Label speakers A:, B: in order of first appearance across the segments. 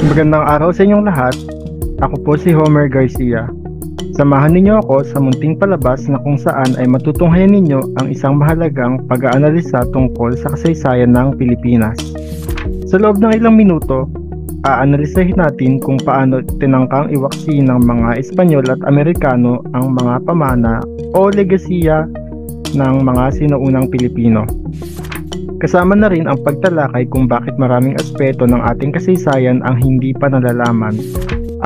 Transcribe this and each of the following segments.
A: Magandang araw sa inyong lahat. Ako po si Homer Garcia. Samahan ninyo ako sa munting palabas na kung saan ay matutunghayan ninyo ang isang mahalagang pag-aanalisa tungkol sa kasaysayan ng Pilipinas. Sa loob ng ilang minuto, aanalisahin natin kung paano tinangkang iwaksi ng mga Espanyol at Amerikano ang mga pamana o legasiya ng mga sinaunang Pilipino. Kasama na rin ang pagtalakay kung bakit maraming aspeto ng ating kasaysayan ang hindi pa nalalaman.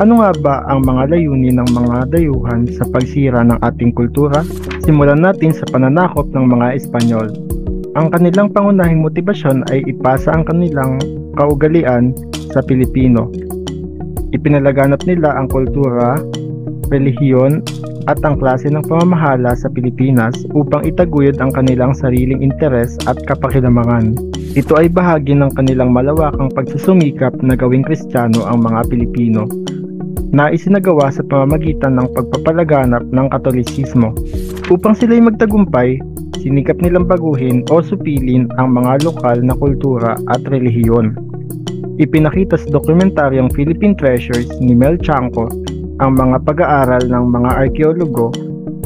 A: Ano nga ba ang mga layunin ng mga dayuhan sa pagsira ng ating kultura? Simulan natin sa pananakop ng mga Espanyol. Ang kanilang pangunahing motibasyon ay ipasa ang kanilang kaugalian sa Pilipino. Ipinalaganap nila ang kultura, relihiyon, at ang klase ng pamamahala sa Pilipinas upang itaguyod ang kanilang sariling interes at kapakilamangan. Ito ay bahagi ng kanilang malawakang pagsusumikap na gawing Kristiyano ang mga Pilipino, na isinagawa sa pamamagitan ng pagpapalaganap ng Katolisismo. Upang sila'y magtagumpay, sinikap nilang baguhin o supilin ang mga lokal na kultura at relihiyon. Ipinakita sa dokumentaryong Philippine Treasures ni Mel Chanco ang mga pag-aaral ng mga arkeologo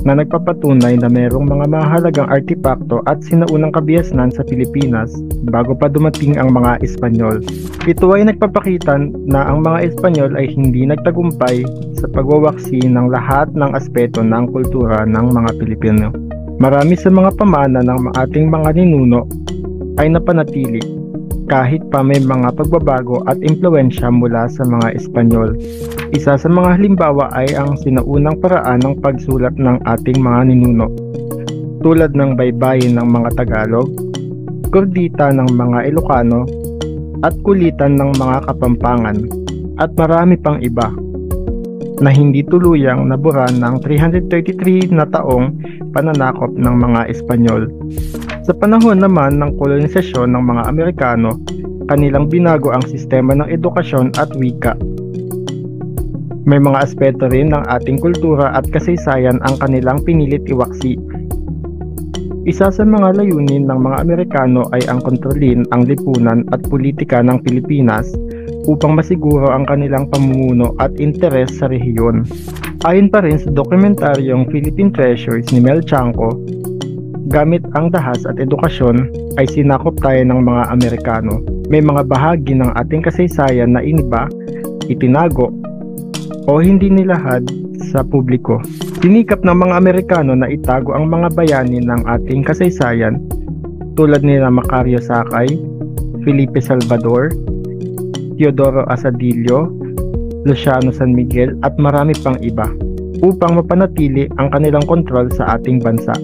A: na nagpapatunay na mayroong mga mahalagang artipakto at sinaunang kabiasnan sa Pilipinas bago pa dumating ang mga Espanyol. Ito ay nagpapakita na ang mga Espanyol ay hindi nagtagumpay sa pagwawaksi ng lahat ng aspeto ng kultura ng mga Pilipino. Marami sa mga pamana ng ating mga ninuno ay napanatili kahit pa may mga pagbabago at impluwensya mula sa mga Espanyol. Isa sa mga halimbawa ay ang sinaunang paraan ng pagsulat ng ating mga ninuno, tulad ng baybayin ng mga Tagalog, gordita ng mga Ilocano, at kulitan ng mga Kapampangan, at marami pang iba, na hindi tuluyang nabura ng 333 na taong pananakop ng mga Espanyol. Sa panahon naman ng kolonisasyon ng mga Amerikano, kanilang binago ang sistema ng edukasyon at wika. May mga aspeto rin ng ating kultura at kasaysayan ang kanilang pinilit iwaksi. Isa sa mga layunin ng mga Amerikano ay ang kontrolin ang lipunan at politika ng Pilipinas upang masiguro ang kanilang pamumuno at interes sa rehiyon. Ayon pa rin sa dokumentaryong Philippine Treasures ni Mel Chanco, gamit ang dahas at edukasyon ay sinakop tayo ng mga Amerikano. May mga bahagi ng ating kasaysayan na iniba, itinago, o hindi nilahad sa publiko. Sinikap ng mga Amerikano na itago ang mga bayani ng ating kasaysayan tulad nila Macario Sakay, Felipe Salvador, Teodoro Asadillo, Luciano San Miguel at marami pang iba upang mapanatili ang kanilang kontrol sa ating bansa.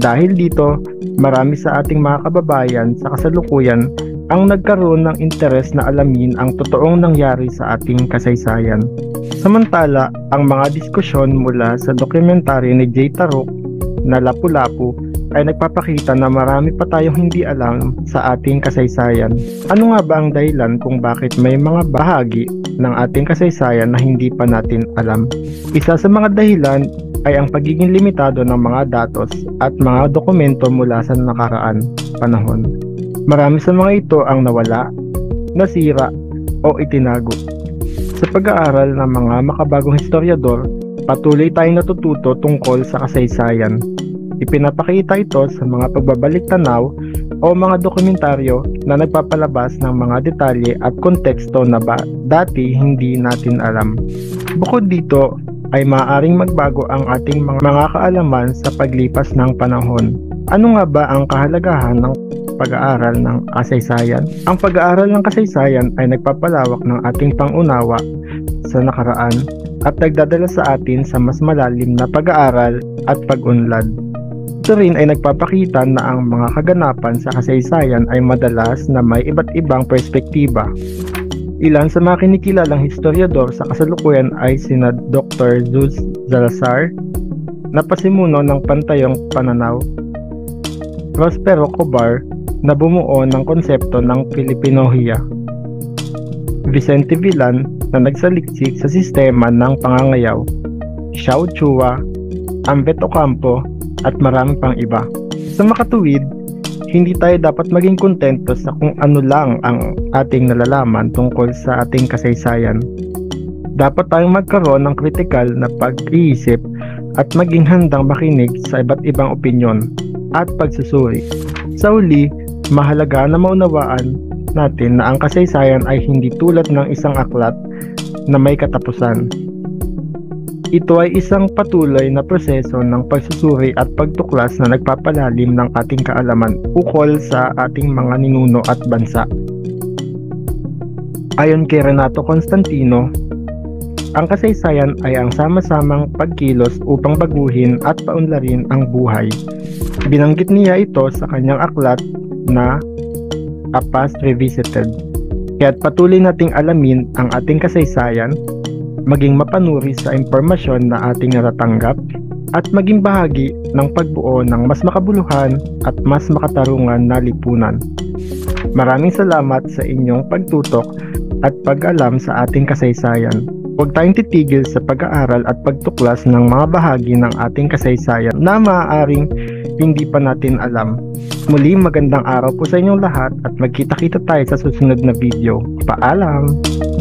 A: Dahil dito, marami sa ating mga kababayan sa kasalukuyan ang nagkaroon ng interes na alamin ang totoong nangyari sa ating kasaysayan. Samantala, ang mga diskusyon mula sa dokumentaryo ni Jay Taruk na Lapu-Lapu ay nagpapakita na marami pa tayong hindi alam sa ating kasaysayan. Ano nga ba ang dahilan kung bakit may mga bahagi ng ating kasaysayan na hindi pa natin alam? Isa sa mga dahilan ay ang pagiging limitado ng mga datos at mga dokumento mula sa nakaraan panahon. Marami sa mga ito ang nawala, nasira o itinago. Sa pag-aaral ng mga makabagong historiador, patuloy tayong natututo tungkol sa kasaysayan. Ipinapakita ito sa mga pagbabalik tanaw o mga dokumentaryo na nagpapalabas ng mga detalye at konteksto na dati hindi natin alam. Bukod dito, ay maaaring magbago ang ating mga kaalaman sa paglipas ng panahon. Ano nga ba ang kahalagahan ng pag-aaral ng kasaysayan? Ang pag-aaral ng kasaysayan ay nagpapalawak ng ating pangunawa sa nakaraan at nagdadala sa atin sa mas malalim na pag-aaral at pag-unlad. Ito rin ay nagpapakita na ang mga kaganapan sa kasaysayan ay madalas na may iba't ibang perspektiba. Ilan sa mga kinikilalang historiador sa kasalukuyan ay sina Dr. Zuz Salazar, na pasimuno ng pantayong pananaw, Prospero Cobar, na bumuo ng konsepto ng Pilipinohiya, Vicente Villan, na nagsaliksik sa sistema ng pangangayaw, Xiao Chua, Ambet Ocampo, at marami pang iba. Sa makatuwid, hindi tayo dapat maging kontento sa kung ano lang ang ating nalalaman tungkol sa ating kasaysayan. Dapat tayong magkaroon ng kritikal na pag-iisip at maging handang makinig sa iba't ibang opinyon at pagsusuri. Sa huli, mahalaga na maunawaan natin na ang kasaysayan ay hindi tulad ng isang aklat na may katapusan. Ito ay isang patuloy na proseso ng pagsusuri at pagtuklas na nagpapalalim ng ating kaalaman ukol sa ating mga ninuno at bansa. Ayon kay Renato Constantino, ang kasaysayan ay ang sama-samang pagkilos upang baguhin at paunlarin ang buhay. Binanggit niya ito sa kanyang aklat na A Past Revisited. Kaya't patuloy nating alamin ang ating kasaysayan, maging mapanuri sa impormasyon na ating natatanggap, at maging bahagi ng pagbuo ng mas makabuluhan at mas makatarungan na lipunan. Maraming salamat sa inyong pagtutok at pag-alam sa ating kasaysayan. Huwag tayong titigil sa pag-aaral at pagtuklas ng mga bahagi ng ating kasaysayan na maaaring hindi pa natin alam. Muli, magandang araw po sa inyong lahat at magkita-kita tayo sa susunod na video. Paalam!